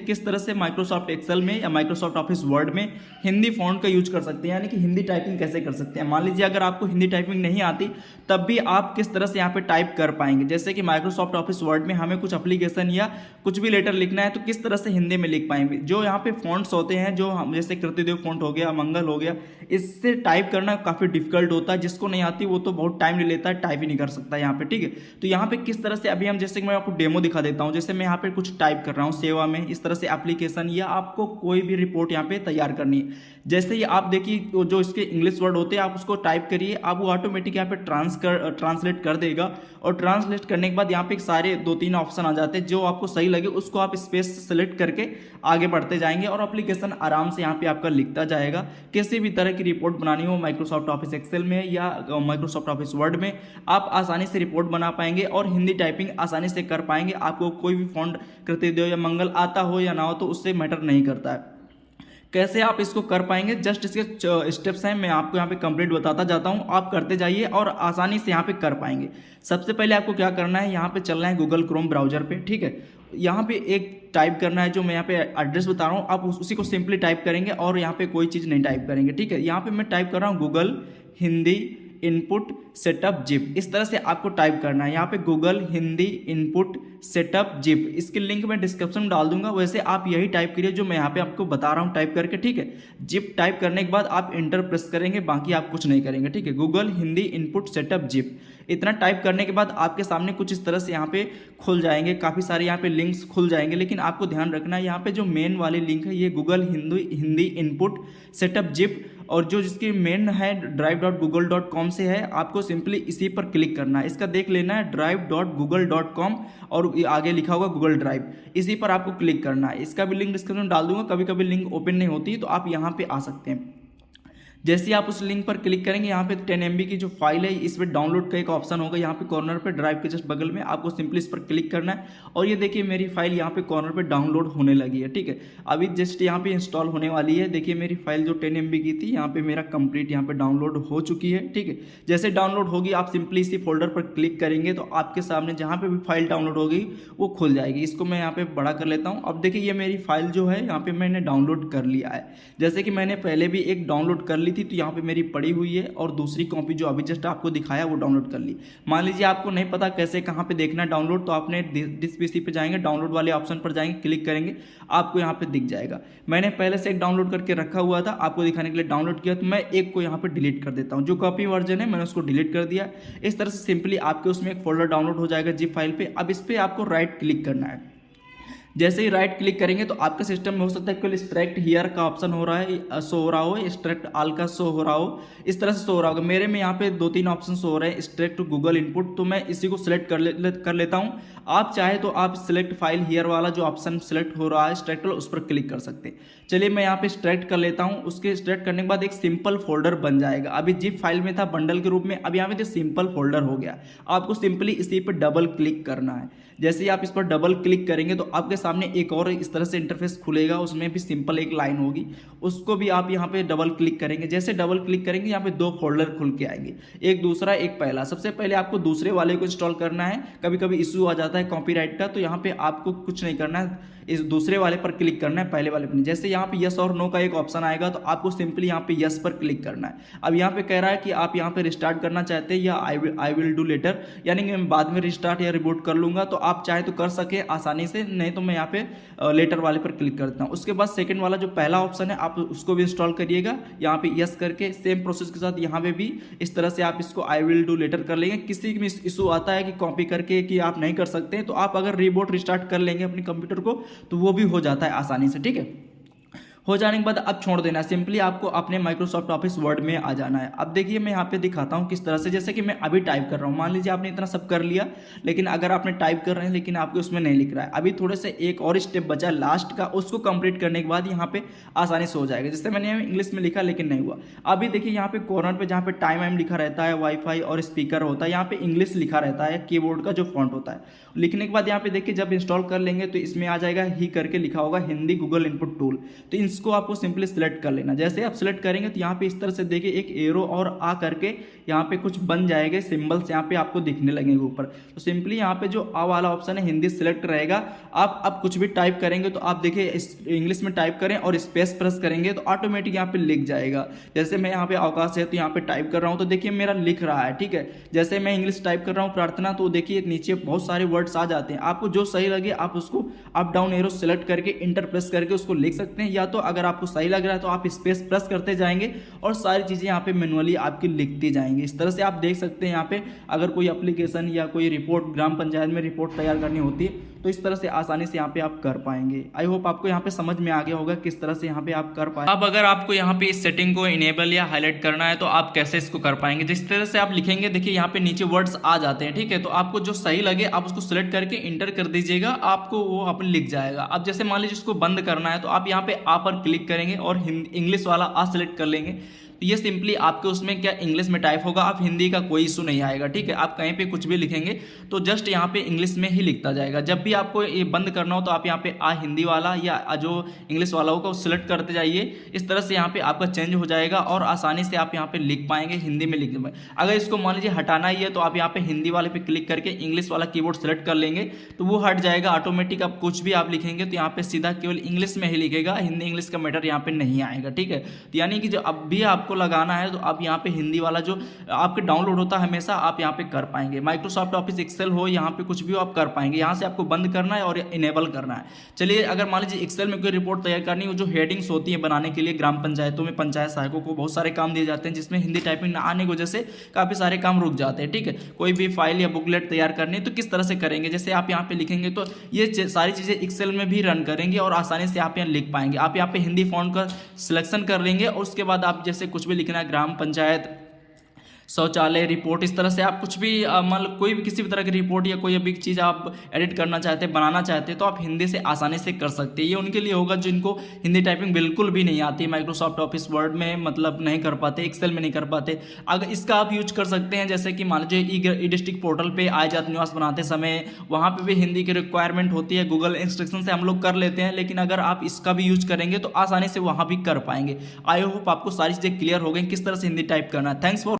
किस तरह से माइक्रोसॉफ्ट एक्सेल में या माइक्रोसॉफ्ट ऑफिस वर्ड में हिंदी फॉन्ट का यूज कर सकते हैं, यानी कि हिंदी टाइपिंग कैसे कर सकते हैं। मान लीजिए अगर आपको हिंदी टाइपिंग नहीं आती तब भी आप किस तरह से यहाँ पे टाइप कर पाएंगे। जैसे कि माइक्रोसॉफ्ट ऑफिस वर्ड में हमें कुछ एप्लीकेशन या कुछ भी लेटर लिखना है तो किस तरह से हिंदी में लिख पाएंगे। जो यहाँ पे फॉन्ट्स होते हैं, जो हम जैसे कृतिदेव फॉन्ट हो गया, मंगल हो गया, इससे टाइप करना काफ़ी डिफिकल्ट होता है। जिसको नहीं आती वो तो बहुत टाइम ले लेता है, टाइप ही नहीं कर सकता यहाँ पे, ठीक है। तो यहाँ पे किस तरह से अभी हम, जैसे कि मैं आपको डेमो दिखा देता हूँ। जैसे मैं यहाँ पे कुछ टाइप कर रहा हूँ सेवा में, इस तरह से एप्लीकेशन या आपको कोई भी रिपोर्ट यहाँ पे तैयार करनी है। जैसे ही आप देखिए जो इसके इंग्लिश वर्ड होते हैं आप उसको टाइप करिए, आप वो ऑटोमेटिक यहाँ पे ट्रांसलेट कर देगा। और ट्रांसलेट करने के बाद यहाँ पे सारे 2-3 ऑप्शन आ जाते हैं, जो आपको सही लगे उसको आप स्पेस सेलेक्ट करके आगे बढ़ते जाएंगे और एप्लीकेशन आराम से यहाँ पे आपका लिखता जाएगा। किसी भी तरह की रिपोर्ट बनानी हो माइक्रोसॉफ्ट ऑफिस एक्सेल में या माइक्रोसॉफ्ट ऑफिस वर्ड में, आप आसानी से रिपोर्ट बना पाएंगे और हिंदी टाइपिंग आसानी से कर पाएंगे। आपको कोई भी फॉन्ट कृतिदेव या मंगल आता हो या ना हो तो उससे मैटर नहीं करता है। कैसे आप इसको कर पाएंगे, जस्ट इसके स्टेप्स हैं, मैं आपको यहाँ पे कंप्लीट बताता जाता हूँ, आप करते जाइए और आसानी से यहाँ पे कर पाएंगे। सबसे पहले आपको क्या करना है, यहाँ पे चलना है गूगल क्रोम ब्राउजर पे, ठीक है। यहाँ पे एक टाइप करना है, जो मैं यहाँ पे एड्रेस बता रहा हूँ, आप उसी को सिंपली टाइप करेंगे और यहाँ पे कोई चीज़ नहीं टाइप करेंगे, ठीक है। यहाँ पे मैं टाइप कर रहा हूँ Google Hindi input setup zip, इस तरह से आपको टाइप करना है। यहाँ पे Google Hindi input setup zip, इसकी लिंक मैं डिस्क्रिप्शन में डाल दूंगा। वैसे आप यही टाइप करिए जो मैं यहाँ पे आपको बता रहा हूँ टाइप करके, ठीक है। जिप टाइप करने के बाद आप इंटर प्रेस करेंगे, बाकी आप कुछ नहीं करेंगे, ठीक है। Google Hindi input setup zip, इतना टाइप करने के बाद आपके सामने कुछ इस तरह से यहाँ पे खुल जाएंगे, काफ़ी सारे यहाँ पे लिंक्स खुल जाएंगे। लेकिन आपको ध्यान रखना है यहाँ पे जो मेन वाली लिंक है ये Google Hindi input setup zip, और जो जिसकी मेन है drive.google.com से है, आपको सिंपली इसी पर क्लिक करना है। इसका देख लेना है drive.google.com और आगे लिखा होगा गूगल ड्राइव, इसी पर आपको क्लिक करना है। इसका भी लिंक डिस्क्रिप्शन में डाल दूंगा, कभी कभी लिंक ओपन नहीं होती तो आप यहाँ पे आ सकते हैं। जैसे ही आप उस लिंक पर क्लिक करेंगे, यहाँ पे 10 MB की जो फाइल है इस पर डाउनलोड का एक ऑप्शन होगा, यहाँ पे कॉर्नर पे ड्राइव के जस्ट बगल में, आपको सिंपली इस पर क्लिक करना है। और ये देखिए मेरी फाइल यहाँ पे कॉर्नर पे डाउनलोड होने लगी है, ठीक है। अभी जस्ट यहाँ पे इंस्टॉल होने वाली है। देखिए मेरी फाइल जो 10 MB की थी यहाँ पे मेरा कंप्लीट यहाँ पे डाउनलोड हो चुकी है, ठीक है। जैसे डाउनलोड होगी आप सिंपली इसी फोल्डर पर क्लिक करेंगे तो आपके सामने जहाँ पे भी फाइल डाउनलोड होगी वो खुल जाएगी। इसको मैं यहाँ पे बड़ा कर लेता हूँ। अब देखिए ये मेरी फाइल जो है यहाँ पे मैंने डाउनलोड कर लिया है। जैसे कि मैंने पहले भी एक डाउनलोड कर ली थी तो यहाँ पे मेरी पड़ी हुई है, और दूसरी कॉपी जो अभी जस्ट आपको दिखाया वो डाउनलोड कर ली। मान लीजिए आपको नहीं पता कैसे कहाँ पे देखना है डाउनलोड, तो आपने डिस पीसी पे जाएंगे, डाउनलोड वाले ऑप्शन पर जाएंगे, क्लिक करेंगे, आपको यहाँ पे दिख जाएगा। मैंने पहले से एक डाउनलोड करके रखा हुआ था, आपको दिखाने के लिए डाउनलोड किया, तो मैं एक को यहाँ पे डिलीट कर देता हूँ। जो कॉपी वर्जन है मैंने उसको डिलीट कर दिया। इस तरह से सिंपली आपके उसमें एक फोल्डर डाउनलोड हो जाएगा जिप फाइल पे। अब इस पर आपको राइट क्लिक करना है। जैसे ही राइट क्लिक करेंगे तो आपके सिस्टम में हो सकता है केवल एक्सट्रैक्ट हियर का ऑप्शन हो रहा है, शो हो रहा हो, एक्सट्रैक्ट ऑल का शो हो रहा हो, इस तरह से शो हो रहा होगा। मेरे में यहाँ पे 2-3 ऑप्शन शो हो रहे हैं, एक्सट्रैक्ट गूगल इनपुट, तो मैं इसी को सिलेक्ट कर लेता हूँ। आप चाहे तो आप सिलेक्ट फाइल हियर वाला जो ऑप्शन सिलेक्ट हो रहा है एक्सट्रैक्ट वाला, उस पर क्लिक कर सकते हैं। चलिए मैं यहाँ पे एक्सट्रैक्ट कर लेता हूँ। उसके एक्सट्रैक्ट करने के बाद एक सिंपल फोल्डर बन जाएगा। अभी जिप फाइल में था बंडल के रूप में, अब यहाँ पे सिंपल फोल्डर हो गया। आपको सिंपली इसी पर डबल क्लिक करना है। जैसे ही आप इस पर डबल क्लिक करेंगे तो आपके सामने एक और इस तरह से इंटरफेस खुलेगा, उसमें भी सिंपल एक लाइन होगी, उसको भी आप यहाँ पे डबल क्लिक करेंगे। जैसे डबल क्लिक करेंगे यहाँ पे 2 फोल्डर खुल के आएंगे, एक दूसरा एक पहला। सबसे पहले आपको दूसरे वाले को इंस्टॉल करना है। कभी कभी इशू आ जाता है कॉपीराइट का, तो यहाँ पे आपको कुछ नहीं करना है, इस दूसरे वाले पर क्लिक करना है, पहले वाले पर नहीं। जैसे यहाँ पे यस और नो का एक ऑप्शन आएगा तो आपको सिंपली यहाँ पे यस पर क्लिक करना है। अब यहाँ पे कह रहा है कि आप यहाँ पे रिस्टार्ट करना चाहते हैं या आई विल डू लेटर, यानी कि मैं बाद में रिस्टार्ट या रिबूट कर लूंगा। तो आप चाहे तो कर सके आसानी से, नहीं तो मैं यहाँ पे लेटर वाले पर क्लिक करता हूँ। उसके बाद सेकंड वाला जो पहला ऑप्शन है आप उसको भी इंस्टॉल करिएगा, यहाँ पे यस करके सेम प्रोसेस के साथ यहाँ पे भी इस तरह से आप इसको आई विल डू लेटर कर लेंगे। किसी भी इशू आता है कि कॉपी करके कि आप नहीं कर सकते, तो आप अगर रिबूट रिस्टार्ट कर लेंगे अपने कंप्यूटर को तो वो भी हो जाता है आसानी से, ठीक है। हो जाने के बाद अब छोड़ देना, सिंपली आपको अपने माइक्रोसॉफ्ट ऑफिस वर्ड में आ जाना है। अब देखिए मैं यहाँ पे दिखाता हूँ किस तरह से, जैसे कि मैं अभी टाइप कर रहा हूँ। मान लीजिए आपने इतना सब कर लिया, लेकिन अगर आपने टाइप कर रहे हैं लेकिन आपके उसमें नहीं लिख रहा है, अभी थोड़े से एक और स्टेप बचा लास्ट का, उसको कंप्लीट करने के बाद यहाँ पे आसानी से हो जाएगा। जैसे मैंने इंग्लिश में लिखा लेकिन नहीं हुआ। अभी देखिए यहाँ पे कॉर्नर पे जहाँ पे टाइम वाइम लिखा रहता है, वाईफाई और स्पीकर होता है, यहाँ पे इंग्लिश लिखा रहता है, कीबोर्ड का जो फॉन्ट होता है। लिखने के बाद यहाँ पे देखिए जब इंस्टॉल कर लेंगे तो इसमें आ जाएगा ही करके लिखा होगा हिंदी गूगल इनपुट टूल। तो इन इसको आपको सिंपली सिलेक्ट कर लेना। जैसे आप सिलेक्ट करेंगे तो यहाँ पे इस तरह से देखिए एक एरो और आ करके यहाँ पे कुछ बन जाएगा, सिंबल्स यहाँ पे आपको दिखने लगेंगे ऊपर। तो सिंपली यहाँ पे जो आ वाला ऑप्शन है हिंदी सिलेक्ट रहेगा। आप अब कुछ भी टाइप करेंगे तो आप देखिए इंग्लिश में टाइप करें और स्पेस प्रेस करेंगे तो ऑटोमेटिक यहाँ पे लिख जाएगा। जैसे मैं यहाँ पे अवकाश है तो यहाँ पे टाइप कर रहा हूँ तो देखिए मेरा लिख रहा है, ठीक है। जैसे मैं इंग्लिश टाइप कर रहा हूँ प्रार्थना, तो देखिए नीचे बहुत सारे वर्ड्स आ जाते हैं। आपको जो सही लगे आप उसको अप डाउन एरो सेलेक्ट करके इंटर प्रेस करके उसको लिख सकते हैं, या तो अगर आपको सही लग रहा है तो आप स्पेस प्रेस करते जाएंगे और सारी चीज़ें यहाँ पे मैनुअली आपकी लिखती जाएंगी। इस तरह से आप देख सकते हैं यहाँ पे अगर कोई एप्लीकेशन या कोई रिपोर्ट ग्राम पंचायत में रिपोर्ट तैयार करनी होती है तो इस तरह से आसानी से यहाँ पे आप कर पाएंगे। आई होप आपको यहाँ पे समझ में आ गया होगा किस तरह से यहाँ पे आप कर पाए। अब अगर आपको यहाँ पे इस सेटिंग को इनेबल या हाईलाइट करना है तो आप कैसे इसको कर पाएंगे। जिस तरह से आप लिखेंगे देखिए यहाँ पे नीचे वर्ड्स आ जाते हैं, ठीक है। तो आपको जो सही लगे आप उसको सिलेक्ट करके इंटर कर दीजिएगा, आपको वो आप लिख जाएगा। अब जैसे मान लीजिए इसको बंद करना है तो आप यहाँ पे आ पर क्लिक करेंगे और इंग्लिश वाला आ सिलेक्ट कर लेंगे। तो ये सिंपली आपके उसमें क्या इंग्लिश में टाइप होगा, आप हिंदी का कोई इशू नहीं आएगा, ठीक है। आप कहीं पे कुछ भी लिखेंगे तो जस्ट यहाँ पे इंग्लिश में ही लिखता जाएगा। जब भी आपको ये बंद करना हो तो आप यहाँ पे आ हिंदी वाला या जो इंग्लिश वाला होगा वो सिलेक्ट करते जाइए। इस तरह से यहाँ पे आपका चेंज हो जाएगा और आसानी से आप यहाँ पे लिख पाएंगे, हिंदी में लिख पाएंगे। अगर इसको मान लीजिए हटाना ही है तो आप यहाँ पे हिंदी वाले पे क्लिक करके इंग्लिश वाला कीबोर्ड सेलेक्ट कर लेंगे तो वो हट जाएगा ऑटोमेटिक। आप कुछ भी आप लिखेंगे तो यहाँ पे सीधा केवल इंग्लिश में ही लिखेगा, हिंदी इंग्लिश का मैटर यहाँ पे नहीं आएगा, ठीक है। तो यानी कि जो अब भी आपको लगाना है तो आप यहाँ पे हिंदी वाला जो आपके डाउनलोड होता है हमेशा आप यहाँ पे कर पाएंगे। माइक्रोसॉफ्ट ऑफिस एक्सेल हो, यहाँ पे कुछ भी आप कर पाएंगे। यहाँ से आपको बंद करना है और इनेबल करना है। चलिए अगर मान लीजिए एक्सेल में कोई रिपोर्ट तैयार करनी हो, जो हेडिंग्स होती है बनाने के लिए ग्राम पंचायतों में पंचायत सहायकों को बहुत सारे काम दिए जाते हैं जिसमें हिंदी टाइपिंग न आने की वजह से काफ़ी सारे काम रुक जाते हैं, ठीक है। कोई भी फाइल या बुकलेट तैयार करनी है तो किस तरह से करेंगे, जैसे आप यहाँ पे लिखेंगे तो ये सारी चीज़ें एक्सेल में भी रन करेंगे और आसानी से आप यहाँ लिख पाएंगे। आप यहाँ पे हिंदी फॉन्ट का सिलेक्शन कर लेंगे और उसके बाद आप जैसे कुछ भी लिखना है ग्राम पंचायत शौचालय रिपोर्ट, इस तरह से आप कुछ भी मतलब कोई भी किसी भी तरह की रिपोर्ट या कोई भी चीज़ आप एडिट करना चाहते हैं, बनाना चाहते हैं तो आप हिंदी से आसानी से कर सकते हैं। ये उनके लिए होगा जिनको हिंदी टाइपिंग बिल्कुल भी नहीं आती, माइक्रोसॉफ्ट ऑफिस वर्ड में मतलब नहीं कर पाते, एक्सेल में नहीं कर पाते। अगर इसका आप यूज कर सकते हैं जैसे कि मान लीजिए ई डिस्ट्रिक्ट पोर्टल पर आय जात निवास बनाते समय वहाँ पर भी हिंदी की रिक्वायरमेंट होती है, गूगल इंस्ट्रक्शन से हम लोग कर लेते हैं, लेकिन अगर आप इसका भी यूज करेंगे तो आसानी से वहाँ भी कर पाएंगे। आई होप आपको सारी चीज़ें क्लियर हो गई किस तरह से हिंदी टाइप करना है। Thanks for